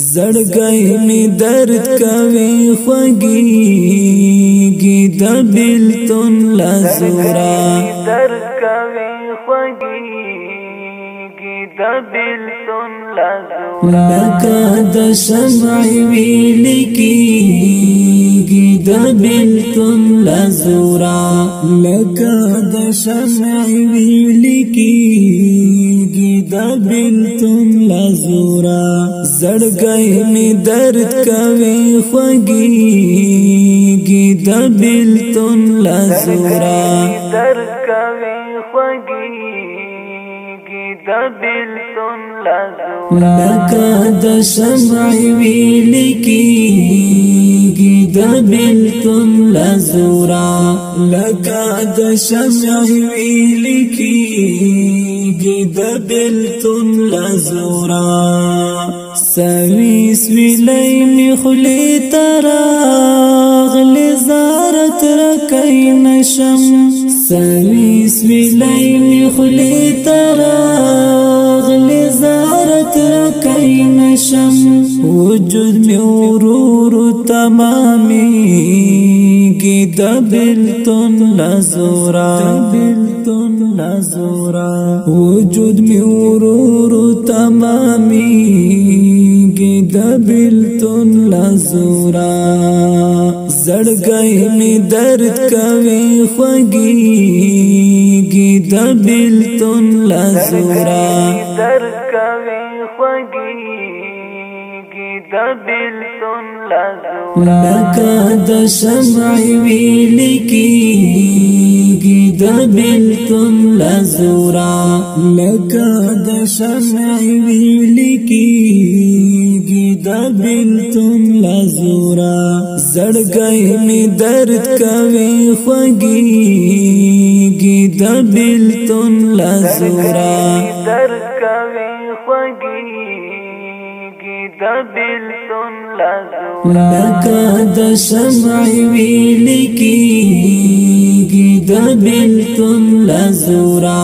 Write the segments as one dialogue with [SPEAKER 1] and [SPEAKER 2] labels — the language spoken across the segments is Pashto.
[SPEAKER 1] زړګي می درد کوي خوږيږي د بلتون لزورا درد کوي خوږيږي د بلتون لزورا لکه د شمع ویل کیږي د بلتون لزورا لکه د شمع ویل کیږي د بلتون لزورا زړګي می درد کوي خوږيږي د بلتون لزورا درد کوي خوږيږي د بلتون لزورا لکه د شمع ویل کیږي د بلتون لزورا لکه د شمع ویل کیږي د بلتون لزورا سویس ویلی می خلی تراغ لزارت رکی نشم سویس ویلی می خلی تراغ لزارت رکی نشم وجود می ورور تمامی گی د بلتون لزورا بلتون لزورا وجود می ورور تمامی د بلتون لزورا زړګي می درد کوي خوږيږي د بلتون لزورا درد کوي خوږيږي د بلتون لزورا لکه د شمع ویل کیږي د بلتون لزورا لکه د شمع ویل کیږي د بلتون لزورا زړګي می درد کوي خوږيږي د بلتون لزورا درد کوي خوږيږي د بلتون لزورا لکه د شمع ویل کیږي د بلتون لزورا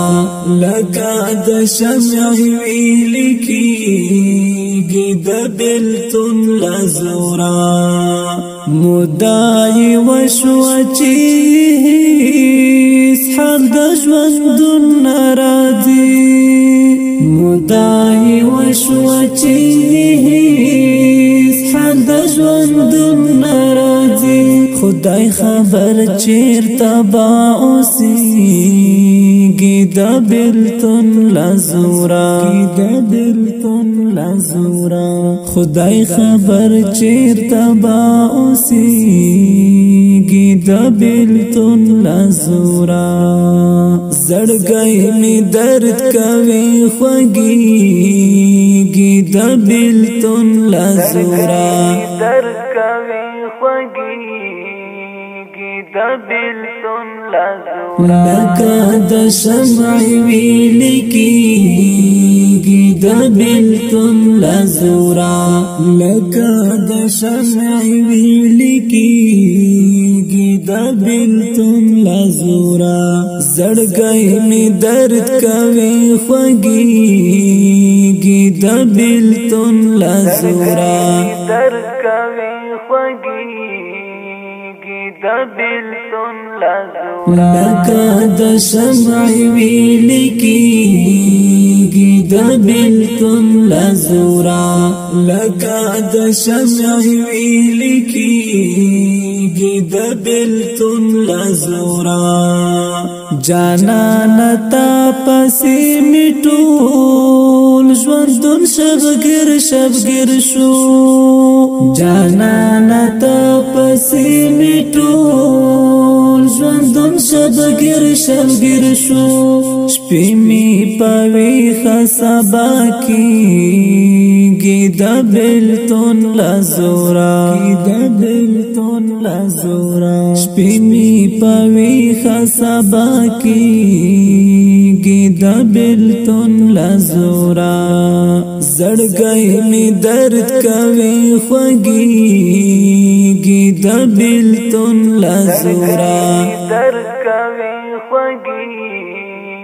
[SPEAKER 1] لکه د شمع ویل کیږي د بلتون لزورا مدای وشو چې حال د ژوند ناراضي مدای وشو چې حال د ژوند ناراضي خدای خبر چیرته با اوسېږي د بلتون لزورا د بلتون لزورا خدای خبر چیرته با اوسېږي د بلتون لزورا زړګي می درد کوي خوږيږي د بلتون لزورا درد کوي خوږيږي د بلتون لزورا لکه د شمع ویل کیږي د بلتون لزورا لکه د شمع ویل کیږي د بلتون لزورا زړګي می درد کوي خوږيږي د بلتون لزورا درد کوي خوږيږي د بلتون لزورا لکه د شمع ویل کیږي د بلتون لزورا لکه د شمع ویل کیږي د بلتون لزورا جانان تا پسې میټول ژوندون شبګر شبګر شو جانان تا پسې میټول ژوندون شبګر شبګر شو شپې می پوي خسبا کیږي د بلتون لزورا د بلتون لزورا شپې می پوي خسبا کیږي د بلتون لزورا زړګي می درد کوي خوږيږي د بلتون لزورا درد کوي خوږيږي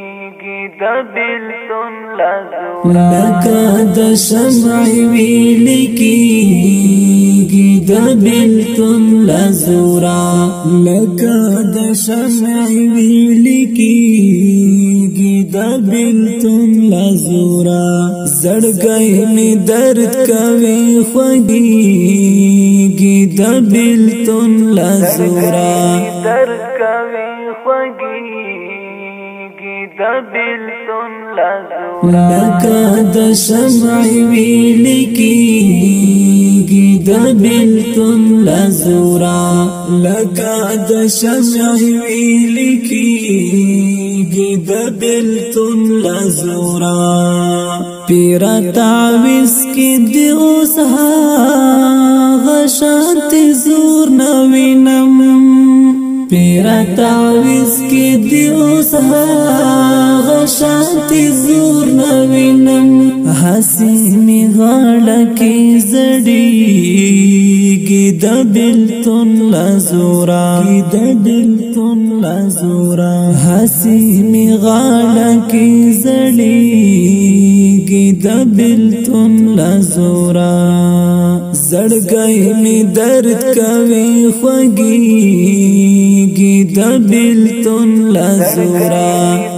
[SPEAKER 2] د بلتون لزورا
[SPEAKER 1] لکه د شمع ویلی کیږي د بلتون لزورا لکه د شمع ویلی کیږي د بلتون لزورا زړګی می درد کوي خوږیږي د بلتون لزورا
[SPEAKER 2] درد کوي خوږیږي د بلتون لزورا
[SPEAKER 1] لکه د شمع ویلی کیږي د بلتون لزورا لکه د شمع ویلی کیږي د بلتون لزورا پیرا تعویز کی دی اوس هغه شانت زور نوینم پیرا تعویز کی دی اوس هغه شانت زور نوینم حسینی غاړه کی زړیږي د بلتون لزورا د بلتون لزورا حسینی غاړه کی زړیږي د بلتون لزورا زړګی می درد کوي خوږیږي د بلتون لزورا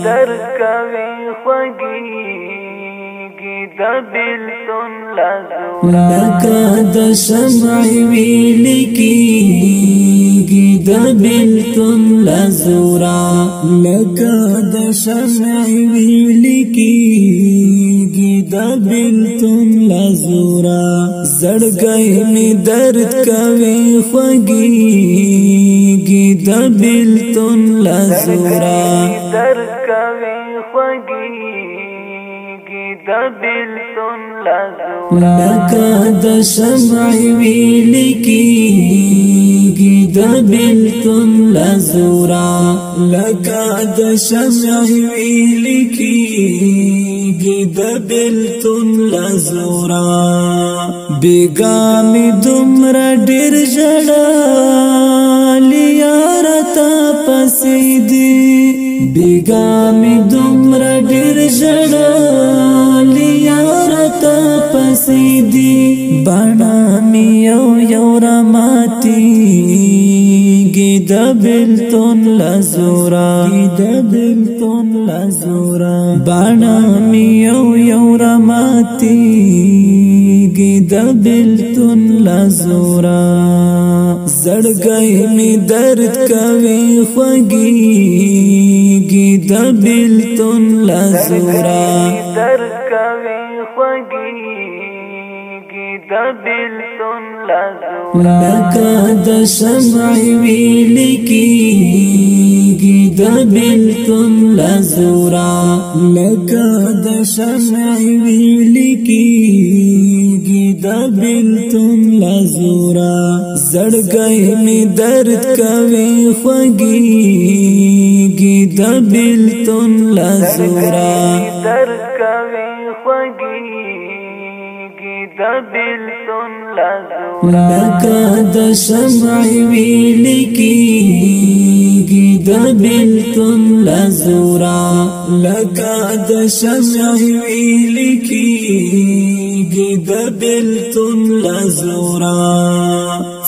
[SPEAKER 2] درد کوي خوږیږي د بلتون لزورا
[SPEAKER 1] لکه د شمع ویلی کیږي د بلتون لزورا لکه د شمع ویلی کیږي د بلتون لزورا زړګی می درد کوي خوږیږي د بلتون لزورا
[SPEAKER 2] درد کوي خوږیږي د بلتون لزورا
[SPEAKER 1] لکه د شمع ویلی کیږي د بلتون لزورا لکه د شمع ویلی کیږي د بلتون لزورا بیګامی دومره ډیر ژړالي یار تا پسې دی بیګامی دومره ډیر ژړالي یار تا پسې دی باڼه می یو راماتیږي د بلتون لزورا د بلتون لزورا باڼه می یو راماتیږي د بلتون لزورا زړګی می درد کوي خوږیږي د بلتون لزورا
[SPEAKER 2] درد کوي خوږیږي د بلتون لزورا
[SPEAKER 1] لکه د شمع ویلی کیږي د بلتون لزورا لکه د شمع ویلی کیږي د بلتون لزورا زړګی می درد کوي خوږیږي د بلتون لزورا
[SPEAKER 2] درد کوي خوږیږي د بلتون لزورا
[SPEAKER 1] لکه د شمع ویلی کیږي د بلتون لزورا لکه د شمع ویلی کیږي د بلتون لزورا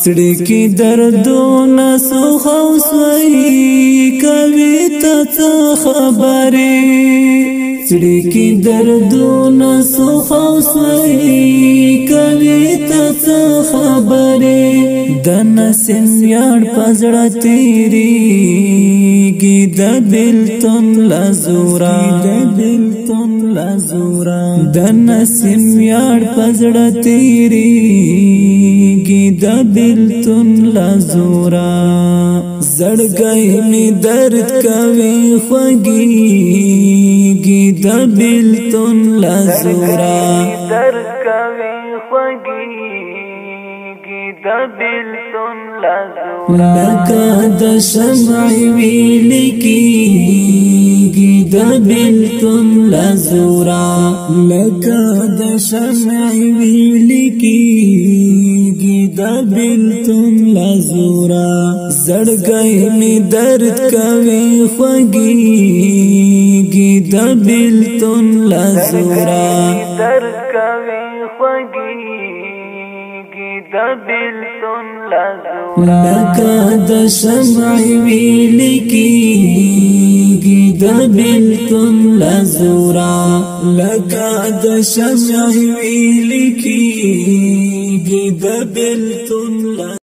[SPEAKER 1] سړی کی دردونه سوخه وسوي کوي ته خبرې سړی کی دردونه سوخه وسوي کوي ته خبرې د نسیم یار پزړه تیریږي د بلتون لزورا د بلتون لزورا د نسیم یار پزړه تیریږي د بلتون لزورا زړګی می درد کوي خوږیږي د بلتون لزورا
[SPEAKER 2] درد کوي خوږیږي د بلتون لزورا
[SPEAKER 1] لکه د شمع ویلی کیږي د بلتون لزورا لکه د شمع ویلی کیږي د بلتون لزورا زړګي می درد کوي خوږيږي د بلتون لزورا
[SPEAKER 2] درد کوي خوږيږي د بلتون لزورا
[SPEAKER 1] لکه د شمع ویل کیږي د بلتون لزورا لکه د شمع ویل کیږي د بلتون